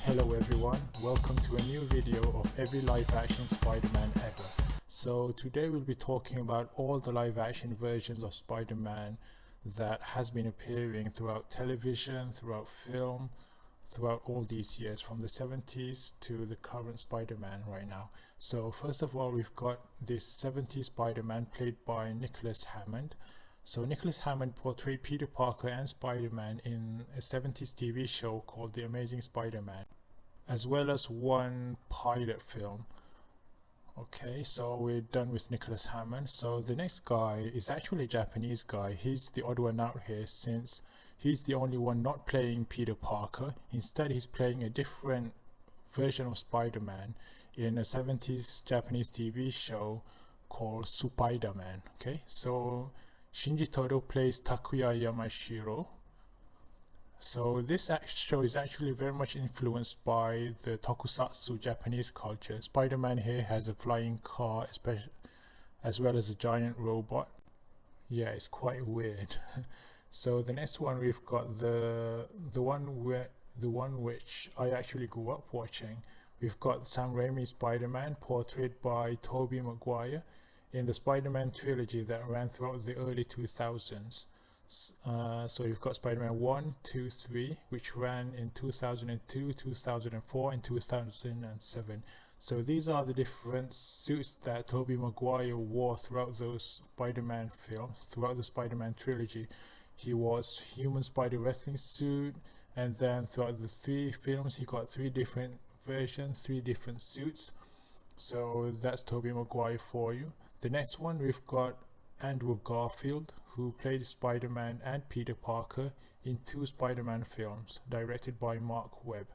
Hello everyone, welcome to a new video of every live action Spider-Man ever. So today we'll be talking about all the live action versions of Spider-Man that has been appearing throughout television, throughout film, throughout all these years from the 70s to the current Spider-Man right now. So first of all, we've got this 70s Spider-Man played by Nicholas Hammond. So Nicholas Hammond portrayed Peter Parker and Spider-Man in a 70s TV show called The Amazing Spider-Man, as well as one pilot film. Okay, so we're done with Nicholas Hammond. So the next guy is actually a Japanese guy. He's the odd one out here since he's the only one not playing Peter Parker. Instead, he's playing a different version of Spider-Man in a 70s Japanese TV show called Spider-Man. Okay, so Shinji Todo plays Takuya Yamashiro. So this show is actually very much influenced by the tokusatsu Japanese culture. Spider-Man here has a flying car, as well as a giant robot. Yeah, it's quite weird. So the next one we've got the one which I actually grew up watching. We've got Sam Raimi Spider-Man, portrayed by Tobey Maguire in the Spider-Man trilogy that ran throughout the early 2000s. So you've got Spider-Man 1, 2, 3, which ran in 2002, 2004 and 2007. So these are the different suits that Tobey Maguire wore throughout those Spider-Man films, throughout the Spider-Man trilogy. He was human spider wrestling suit, and then throughout the 3 films he got 3 different versions, 3 different suits. So that's Tobey Maguire for you. The next one we've got Andrew Garfield, who played Spider-Man and Peter Parker in 2 Spider-Man films directed by Marc Webb.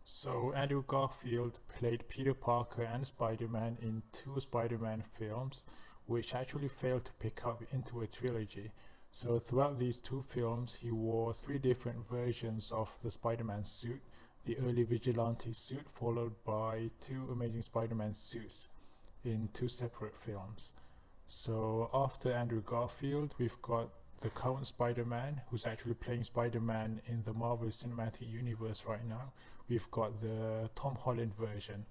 So Andrew Garfield played Peter Parker and Spider-Man in 2 Spider-Man films, which actually failed to pick up into a trilogy. So throughout these 2 films he wore 3 different versions of the Spider-Man suit, the early Vigilante suit followed by 2 Amazing Spider-Man suits in 2 separate films. So after Andrew Garfield, we've got the current Spider-Man, who's actually playing Spider-Man in the Marvel Cinematic Universe right now. We've got the Tom Holland version,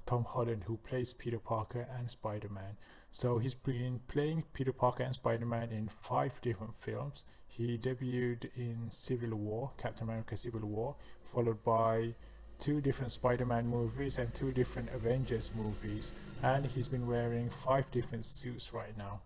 Tom Holland, who plays Peter Parker and Spider-Man. So he's been playing Peter Parker and Spider-Man in 5 different films. He debuted in Civil War, Captain America Civil War, followed by 2 different Spider-Man movies and 2 different Avengers movies, and he's been wearing 5 different suits right now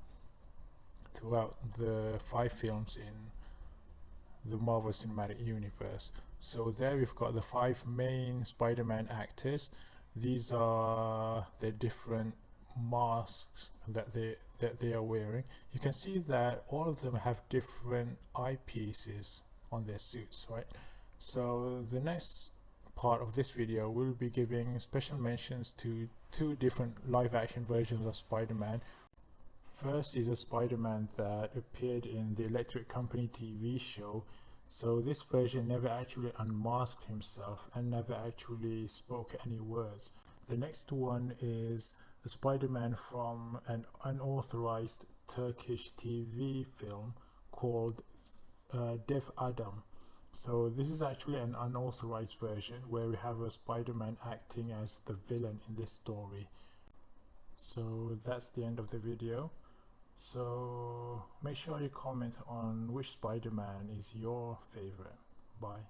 throughout the 5 films in the Marvel Cinematic Universe. So there we've got the 5 main Spider-Man actors. These are the different masks that they are wearing. You can see that all of them have different eyepieces on their suits, right? So the next part of this video will be giving special mentions to 2 different live action versions of Spider-Man. First is a Spider-Man that appeared in the Electric Company TV show. So this version never actually unmasked himself and never actually spoke any words. The next one is a Spider-Man from an unauthorized Turkish TV film called Dev Adam. So this is actually an unauthorized version where we have a Spider-Man acting as the villain in this story. So that's the end of the video. So make sure you comment on which Spider-Man is your favorite. Bye.